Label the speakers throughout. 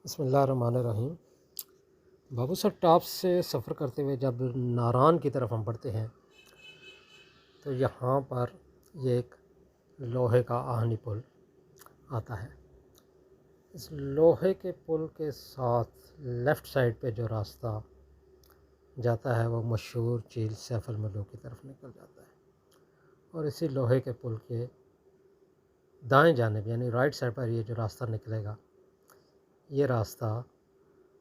Speaker 1: بسم اللہ الرحمن الرحیم۔ بابو سر ٹاپ سے سفر کرتے ہوئے جب ناران کی طرف ہم بڑھتے ہیں تو یہاں پر یہ ایک لوہے کا آہنی پل آتا ہے۔ اس لوہے کے پل کے ساتھ لیفٹ سائڈ پہ جو راستہ جاتا ہے وہ مشہور جھیل سیف الملوک کی طرف نکل جاتا ہے، اور اسی لوہے کے پل کے دائیں جانب یعنی رائٹ سائڈ پر یہ جو راستہ نکلے گا، یہ راستہ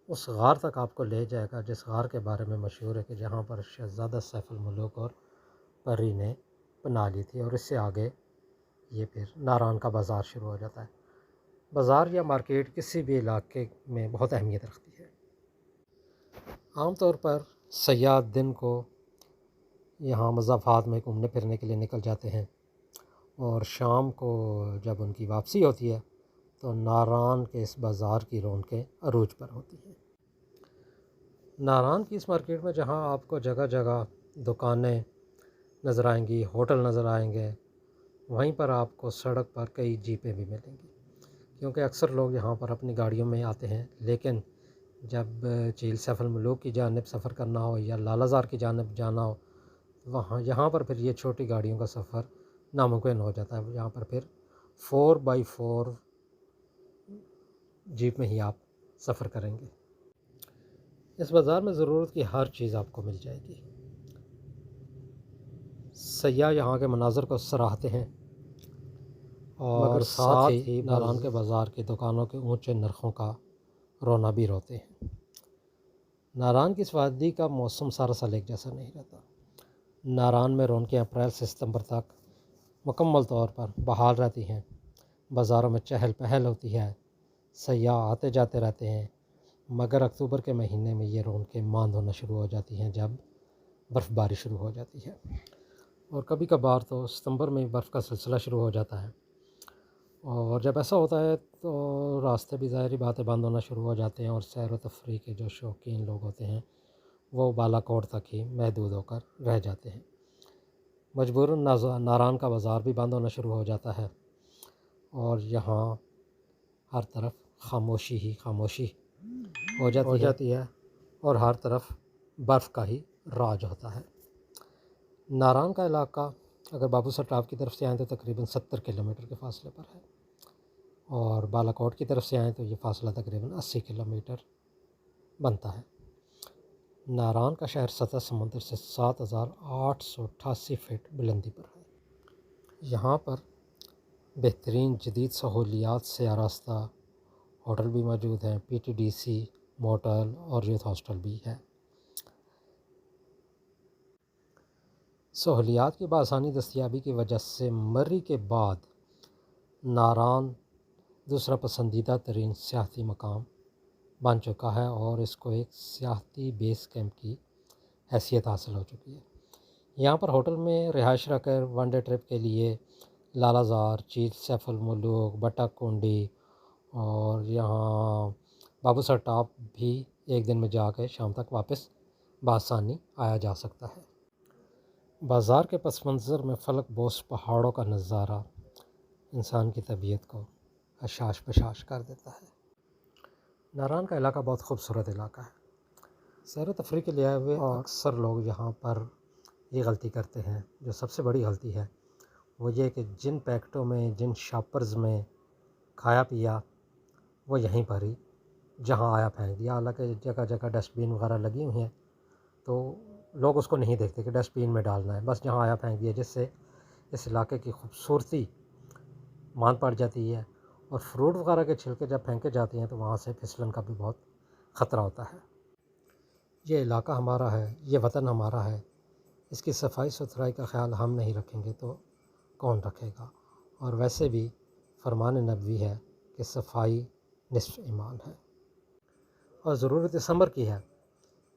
Speaker 1: اس غار تک آپ کو لے جائے گا جس غار کے بارے میں مشہور ہے کہ جہاں پر شہزادہ سیف الملوک اور پری نے پناہ لی تھی، اور اس سے آگے یہ پھر ناران کا بازار شروع ہو جاتا ہے۔ بازار یا مارکیٹ کسی بھی علاقے میں بہت اہمیت رکھتی ہے۔ عام طور پر سیاح دن کو یہاں مضافات میں گھومنے پھرنے کے لیے نکل جاتے ہیں، اور شام کو جب ان کی واپسی ہوتی ہے تو ناران کے اس بازار کی رونقیں عروج پر ہوتی ہیں۔ ناران کی اس مارکیٹ میں جہاں آپ کو جگہ جگہ دکانیں نظر آئیں گی، ہوٹل نظر آئیں گے، وہیں پر آپ کو سڑک پر کئی جیپیں بھی ملیں گی، کیونکہ اکثر لوگ یہاں پر اپنی گاڑیوں میں آتے ہیں، لیکن جب جھیل سیف الملوک کی جانب سفر کرنا ہو یا لالہ زار کی جانب جانا ہو، یہاں پر پھر یہ چھوٹی گاڑیوں کا سفر ناممکن ہو جاتا ہے۔ یہاں پر پھر 4x4 جیپ میں ہی آپ سفر کریں گے۔ اس بازار میں ضرورت کی ہر چیز آپ کو مل جائے گی۔ سیاح یہاں کے مناظر کو سراہتے ہیں، اور ساتھ ہی ناران کے بازار کی دکانوں کے اونچے نرخوں کا رونا بھی روتے ہیں۔ ناران کی اس وادی کا موسم سارا سال ایک جیسا نہیں رہتا۔ ناران میں رونقیں اپریل سے ستمبر تک مکمل طور پر بحال رہتی ہیں۔ بازاروں میں چہل پہل ہوتی ہے، سیاح آتے جاتے رہتے ہیں، مگر اکتوبر کے مہینے میں یہ رونقیں ماند ہونا شروع ہو جاتی ہیں جب برف باری شروع ہو جاتی ہے، اور کبھی کبھار تو ستمبر میں برف کا سلسلہ شروع ہو جاتا ہے، اور جب ایسا ہوتا ہے تو راستے بھی ظاہری باتیں بند ہونا شروع ہو جاتے ہیں، اور سیر و تفریح کے جو شوقین لوگ ہوتے ہیں وہ بالا کوٹ تک ہی محدود ہو کر رہ جاتے ہیں۔ مجبوراً ناران کا بازار بھی بند ہونا شروع ہو جاتا ہے، اور یہاں ہر طرف خاموشی ہی خاموشی ہو جاتی ہے، اور ہر طرف برف کا ہی راج ہوتا ہے۔ ناران کا علاقہ اگر بابو سر ٹاپ کی طرف سے آئیں تو تقریباً 70 کلومیٹر کے فاصلے پر ہے، اور بالا کوٹ کی طرف سے آئیں تو یہ فاصلہ تقریباً 80 کلومیٹر بنتا ہے۔ ناران کا شہر سطح سمندر سے 7888 فٹ بلندی پر ہے۔ یہاں پر بہترین جدید سہولیات سے آراستہ ہوٹل بھی موجود ہیں، P T D C motel اور یوتھ ہاسٹل بھی ہے۔ سہولیات کی بآسانی دستیابی کی وجہ سے مری کے بعد ناران دوسرا پسندیدہ ترین سیاحتی مقام بن چکا ہے، اور اس کو ایک سیاحتی بیس کیمپ کی حیثیت حاصل ہو چکی ہے۔ یہاں پر ہوٹل میں رہائش رہ کر ون ڈے ٹرپ کے لیے لالہ زار، جھیل سیف الملوک، بٹک کنڈی اور یہاں بابو سر ٹاپ بھی ایک دن میں جا کے شام تک واپس بآسانی آیا جا سکتا ہے۔ بازار کے پس منظر میں فلک بوس پہاڑوں کا نظارہ انسان کی طبیعت کو حشاش بشاش کر دیتا ہے۔ ناران کا علاقہ بہت خوبصورت علاقہ ہے۔ سیر و تفریح کے لیے آئے ہوئے اکثر لوگ یہاں پر یہ غلطی کرتے ہیں، جو سب سے بڑی غلطی ہے وہ یہ کہ جن پیکٹوں میں، جن شاپرز میں کھایا پیا وہ یہیں پر ہی جہاں آیا پھینک دیا، حالانکہ جگہ جگہ ڈسٹ بین وغیرہ لگی ہوئی ہیں، تو لوگ اس کو نہیں دیکھتے کہ ڈسٹ بین میں ڈالنا ہے، بس جہاں آیا پھینک دیا، جس سے اس علاقے کی خوبصورتی ماند پڑ جاتی ہے، اور فروٹ وغیرہ کے چھلکے جب پھینکے جاتے ہیں تو وہاں سے پھسلن کا بھی بہت خطرہ ہوتا ہے۔ یہ علاقہ ہمارا ہے، یہ وطن ہمارا ہے، اس کی صفائی ستھرائی کا خیال ہم نہیں رکھیں گے تو کون رکھے گا؟ اور ویسے بھی فرمان نبوی ہے کہ صفائی نصف ایمان ہے، اور ضرورت اس امر کی ہے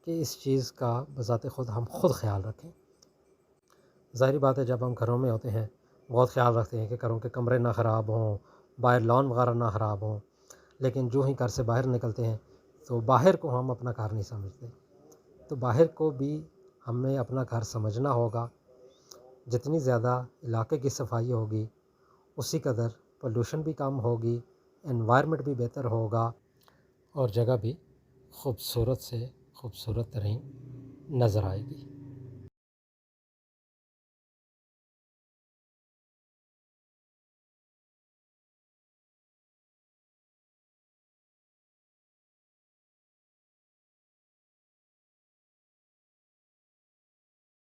Speaker 1: کہ اس چیز کا بذات خود ہم خود خیال رکھیں۔ ظاہری بات ہے جب ہم گھروں میں ہوتے ہیں بہت خیال رکھتے ہیں کہ گھروں کے کمرے نہ خراب ہوں، باہر لان وغیرہ نہ خراب ہوں، لیکن جو ہی گھر سے باہر نکلتے ہیں تو باہر کو ہم اپنا گھر نہیں سمجھتے، تو باہر کو بھی ہمیں اپنا گھر سمجھنا ہوگا۔ جتنی زیادہ علاقے کی صفائی ہوگی اسی قدر پولوشن بھی کم ہوگی، انوائرمنٹ بھی بہتر ہوگا، اور جگہ بھی خوبصورت سے خوبصورت ترین نظر آئے گی۔